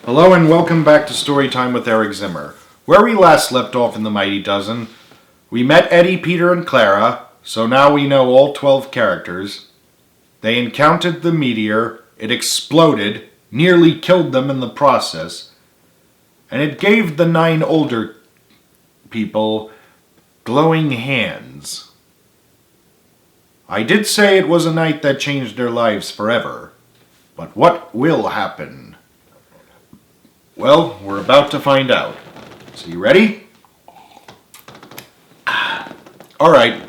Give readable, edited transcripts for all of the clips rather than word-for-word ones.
Hello and welcome back to StoryTime with Eric Zimmer. Where we last left off in the Mighty Dozen, we met Eddie, Peter, and Clara, so now we know all 12 characters. They encountered the meteor, it exploded, nearly killed them in the process, and it gave the 9 older people glowing hands. I did say it was a night that changed their lives forever, but what will happen? Well, we're about to find out. So you ready? Alright,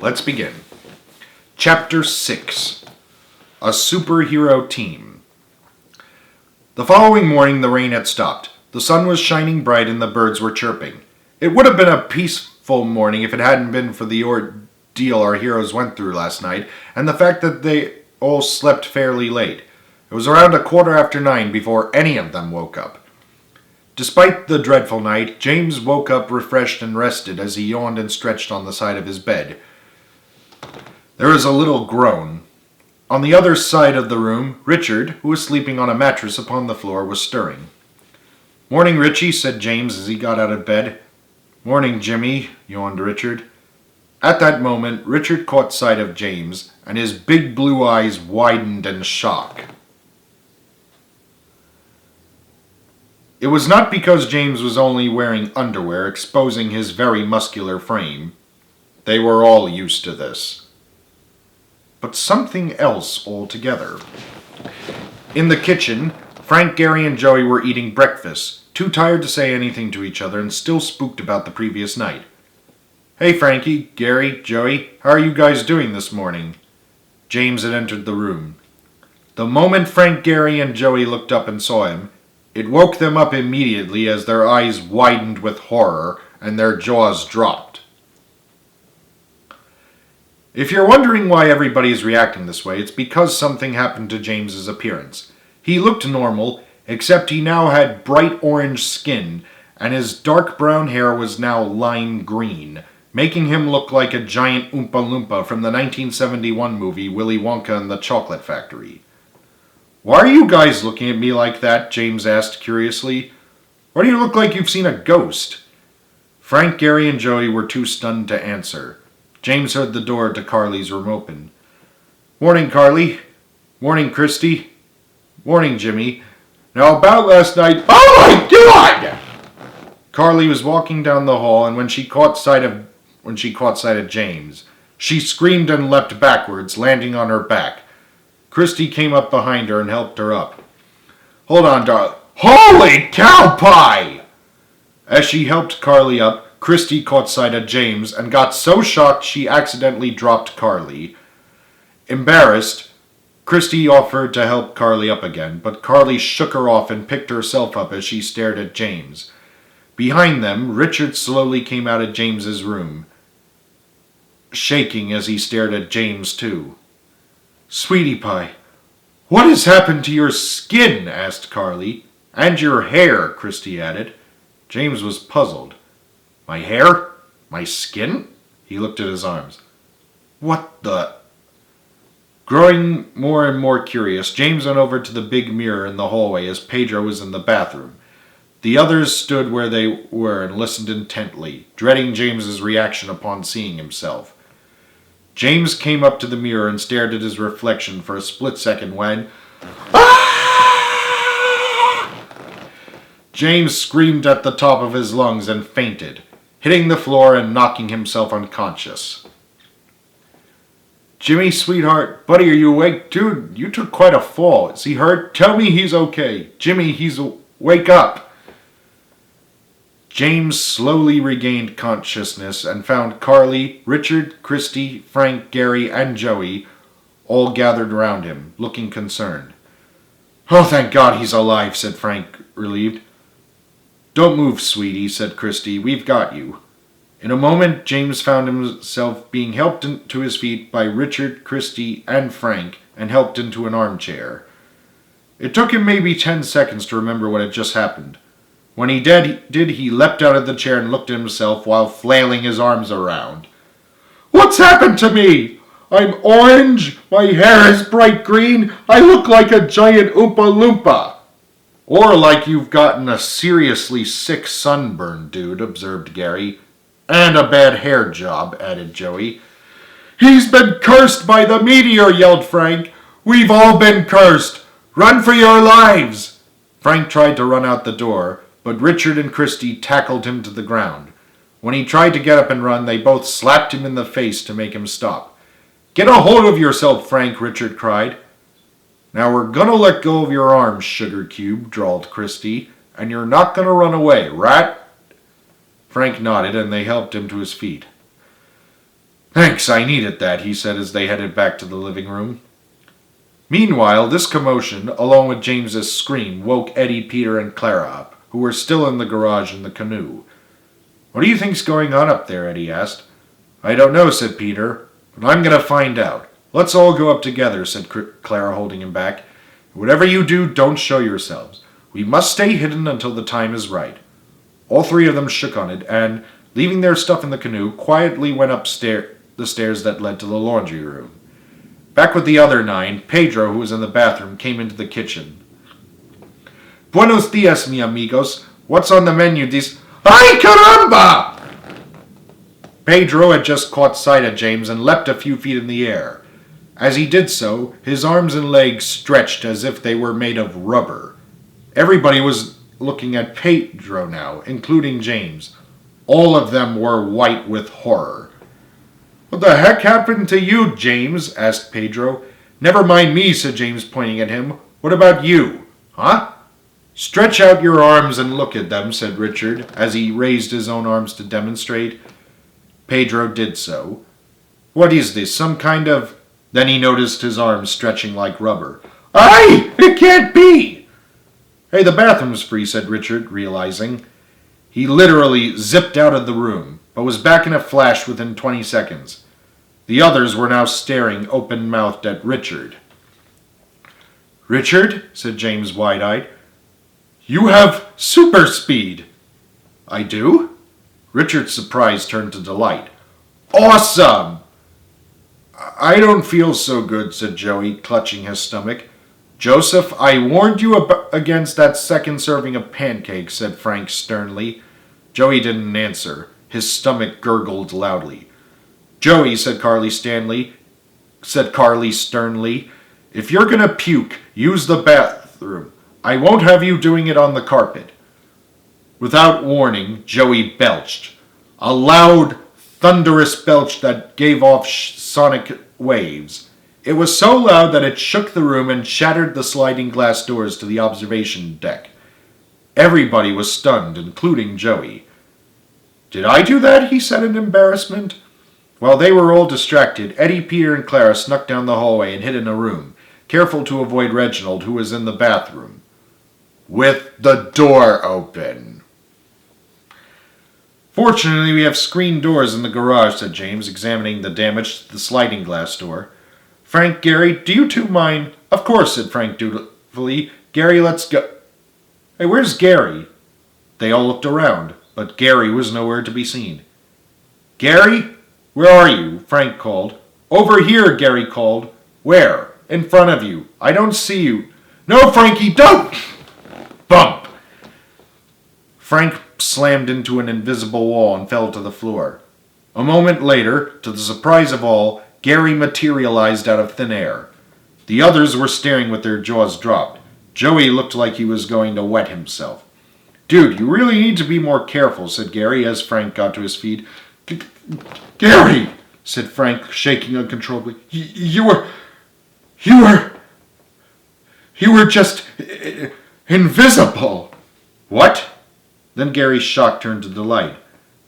let's begin. Chapter 6. A Superhero Team. The following morning the rain had stopped. The sun was shining bright and the birds were chirping. It would have been a peaceful morning if it hadn't been for the ordeal our heroes went through last night, and the fact that they all slept fairly late. It was around 9:15 before any of them woke up. Despite the dreadful night, James woke up refreshed and rested as he yawned and stretched on the side of his bed. There was a little groan. On the other side of the room, Richard, who was sleeping on a mattress upon the floor, was stirring. "Morning, Richie," said James as he got out of bed. "Morning, Jimmy," yawned Richard. At that moment, Richard caught sight of James, and his big blue eyes widened in shock. It was not because James was only wearing underwear, exposing his very muscular frame. They were all used to this. But something else altogether. In the kitchen, Frank, Gary, and Joey were eating breakfast, too tired to say anything to each other and still spooked about the previous night. "Hey, Frankie, Gary, Joey, how are you guys doing this morning?" James had entered the room. The moment Frank, Gary, and Joey looked up and saw him, it woke them up immediately as their eyes widened with horror and their jaws dropped. If you're wondering why everybody is reacting this way, it's because something happened to James's appearance. He looked normal, except he now had bright orange skin, and his dark brown hair was now lime green, making him look like a giant Oompa Loompa from the 1971 movie Willy Wonka and the Chocolate Factory. "Why are you guys looking at me like that?" James asked curiously. "Why do you look like you've seen a ghost?" Frank, Gary, and Joey were too stunned to answer. James heard the door to Carly's room open. "Morning, Carly. Morning, Christy. Morning, Jimmy. Now about last night—" "Oh my God!" Carly was walking down the hall, and when she caught sight of James, she screamed and leapt backwards, landing on her back. Christy came up behind her and helped her up. "Hold on, darling." "Holy cow pie!" As she helped Carly up, Christy caught sight of James and got so shocked she accidentally dropped Carly. Embarrassed, Christy offered to help Carly up again, but Carly shook her off and picked herself up as she stared at James. Behind them, Richard slowly came out of James's room, shaking as he stared at James too. "Sweetie pie, what has happened to your skin?" asked Carly. "And your hair," Christy added. James was puzzled. "My hair? My skin?" He looked at his arms. "What the—" Growing more and more curious, James went over to the big mirror in the hallway as Pedro was in the bathroom. The others stood where they were and listened intently, dreading James's reaction upon seeing himself. James came up to the mirror and stared at his reflection for a split second when— "Ah!" James screamed at the top of his lungs and fainted, hitting the floor and knocking himself unconscious. "Jimmy, sweetheart, buddy, are you awake? Dude, you took quite a fall. Is he hurt? Tell me he's okay. Jimmy, wake up." James slowly regained consciousness and found Carly, Richard, Christy, Frank, Gary, and Joey all gathered around him, looking concerned. "Oh, thank God he's alive," said Frank, relieved. "Don't move, sweetie," said Christy. "We've got you." In a moment, James found himself being helped to his feet by Richard, Christy, and Frank, and helped into an armchair. It took him maybe 10 seconds to remember what had just happened. When he did, he leapt out of the chair and looked at himself while flailing his arms around. "What's happened to me? I'm orange, my hair is bright green, I look like a giant Oompa Loompa." Or like you've gotten a seriously sick sunburn, dude, observed Gary. And a bad hair job, added Joey. He's been cursed by the meteor, yelled Frank. We've all been cursed. Run for your lives. Frank tried to run out the door, but Richard and Christy tackled him to the ground. When he tried to get up and run, they both slapped him in the face to make him stop. Get a hold of yourself, Frank, Richard cried. Now we're gonna let go of your arms, Sugar Cube, drawled Christy, and you're not gonna run away, right? Frank nodded, and they helped him to his feet. Thanks, I needed that, he said as they headed back to the living room. Meanwhile, this commotion, along with James's scream, woke Eddie, Peter, and Clara up, who were still in the garage in the canoe. What do you think's going on up there? Eddie asked. I don't know, said Peter, but I'm going to find out. Let's all go up together, said Clara, holding him back. Whatever you do, don't show yourselves. We must stay hidden until the time is right. All three of them shook on it, and, leaving their stuff in the canoe, quietly went up the stairs that led to the laundry room. Back with the other 9, Pedro, who was in the bathroom, came into the kitchen. Buenos dias, mi amigos. What's on the menu this... Ay, caramba! Pedro had just caught sight of James and leapt a few feet in the air. As he did so, his arms and legs stretched as if they were made of rubber. Everybody was looking at Pedro now, including James. All of them were white with horror. What the heck happened to you, James? Asked Pedro. Never mind me, said James, pointing at him. What about you? Huh? Stretch out your arms and look at them, said Richard, as he raised his own arms to demonstrate. Pedro did so. What is this, some kind of... Then he noticed his arms stretching like rubber. Aye! It can't be! Hey, the bathroom's free, said Richard, realizing. He literally zipped out of the room, but was back in a flash within 20 seconds. The others were now staring open-mouthed at Richard. Richard, said James wide-eyed, you have super speed. I do? Richard's surprise turned to delight. Awesome! I don't feel so good, said Joey, clutching his stomach. Joseph, I warned you against that second serving of pancakes, said Frank sternly. Joey didn't answer. His stomach gurgled loudly. Joey, said Carly sternly, if you're gonna puke, use the bathroom. I won't have you doing it on the carpet. Without warning, Joey belched. A loud, thunderous belch that gave off sonic waves. It was so loud that it shook the room and shattered the sliding glass doors to the observation deck. Everybody was stunned, including Joey. Did I do that? He said in embarrassment. While they were all distracted, Eddie, Peter, and Clara snuck down the hallway and hid in a room, careful to avoid Reginald, who was in the bathroom. With the door open. Fortunately, we have screen doors in the garage, said James, examining the damage to the sliding glass door. Frank, Gary, do you two mind? Of course, said Frank dutifully. Gary, let's go. Hey, where's Gary? They all looked around, but Gary was nowhere to be seen. Gary? Where are you? Frank called. Over here, Gary called. Where? In front of you. I don't see you. No, Frankie, don't! Bump! Frank slammed into an invisible wall and fell to the floor. A moment later, to the surprise of all, Gary materialized out of thin air. The others were staring with their jaws dropped. Joey looked like he was going to wet himself. Dude, you really need to be more careful, said Gary as Frank got to his feet. Gary, said Frank, shaking uncontrollably. You were just invisible. What? Then Gary's shock turned to delight.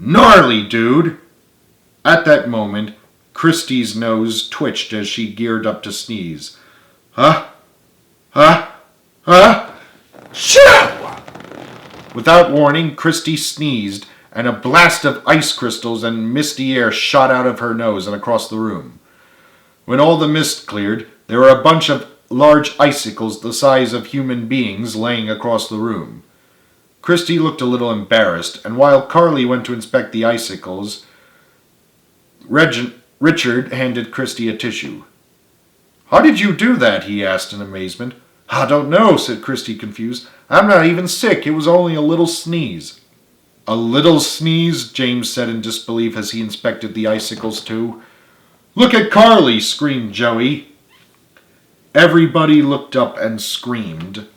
Gnarly, dude! At that moment, Christie's nose twitched as she geared up to sneeze. Huh? Shoo! Without warning, Christie sneezed, and a blast of ice crystals and misty air shot out of her nose and across the room. When all the mist cleared, there were a bunch of large icicles the size of human beings laying across the room. Christie looked a little embarrassed, and while Carly went to inspect the icicles, Richard handed Christie a tissue. How did you do that? He asked in amazement. I don't know, said Christie, confused. I'm not even sick. It was only a little sneeze. A little sneeze, James said in disbelief as he inspected the icicles too. Look at Carly, screamed Joey. Everybody looked up and screamed.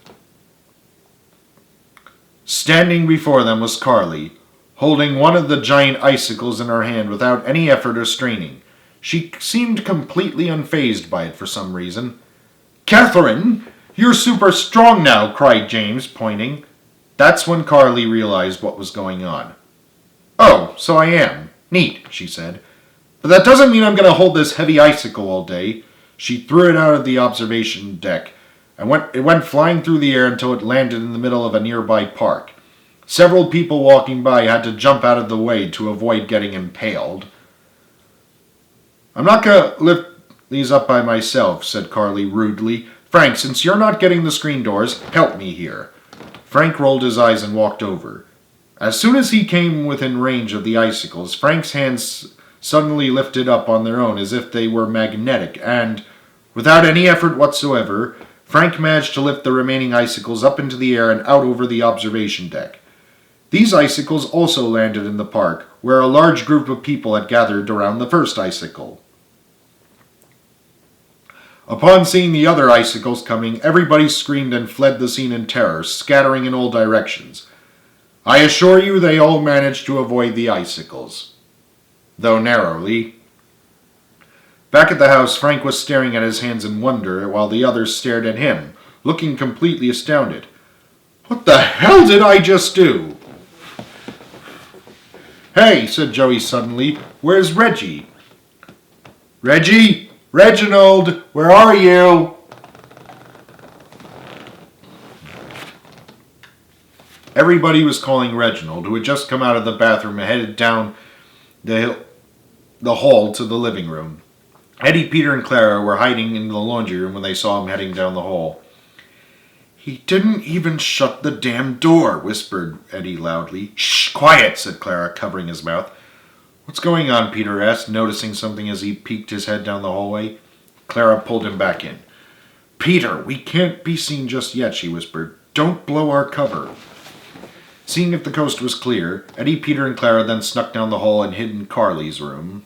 Standing before them was Carly, holding one of the giant icicles in her hand without any effort or straining. She seemed completely unfazed by it for some reason. Catherine, you're super strong now, cried James, pointing. That's when Carly realized what was going on. Oh, so I am. Neat, she said. But that doesn't mean I'm going to hold this heavy icicle all day. She threw it out of the observation deck, and it went flying through the air until it landed in the middle of a nearby park. Several people walking by had to jump out of the way to avoid getting impaled. I'm not going to lift these up by myself, said Carly rudely. Frank, since you're not getting the screen doors, help me here. Frank rolled his eyes and walked over. As soon as he came within range of the icicles, Frank's hands suddenly lifted up on their own as if they were magnetic, and, without any effort whatsoever, Frank managed to lift the remaining icicles up into the air and out over the observation deck. These icicles also landed in the park, where a large group of people had gathered around the first icicle. Upon seeing the other icicles coming, everybody screamed and fled the scene in terror, scattering in all directions. I assure you they all managed to avoid the icicles, though narrowly. Back at the house, Frank was staring at his hands in wonder while the others stared at him, looking completely astounded. What the hell did I just do? Hey, said Joey suddenly, where's Reggie? Reggie? Reginald, where are you? Everybody was calling Reginald, who had just come out of the bathroom and headed down the hall to the living room. Eddie, Peter, and Clara were hiding in the laundry room when they saw him heading down the hall. He didn't even shut the damn door, whispered Eddie loudly. Shh, quiet, said Clara, covering his mouth. What's going on? Peter asked, noticing something as he peeked his head down the hallway. Clara pulled him back in. Peter, we can't be seen just yet, she whispered. Don't blow our cover. Seeing if the coast was clear, Eddie, Peter, and Clara then snuck down the hall and hid in Carly's room.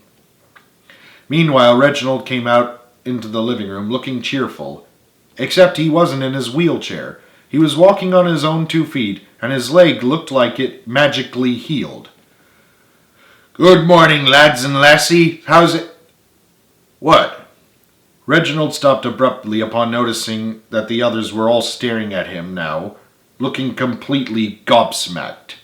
Meanwhile, Reginald came out into the living room looking cheerful. Except he wasn't in his wheelchair. He was walking on his own 2 feet, and his leg looked like it magically healed. Good morning, lads and lassie. How's it? What? Reginald stopped abruptly upon noticing that the others were all staring at him now, looking completely gobsmacked.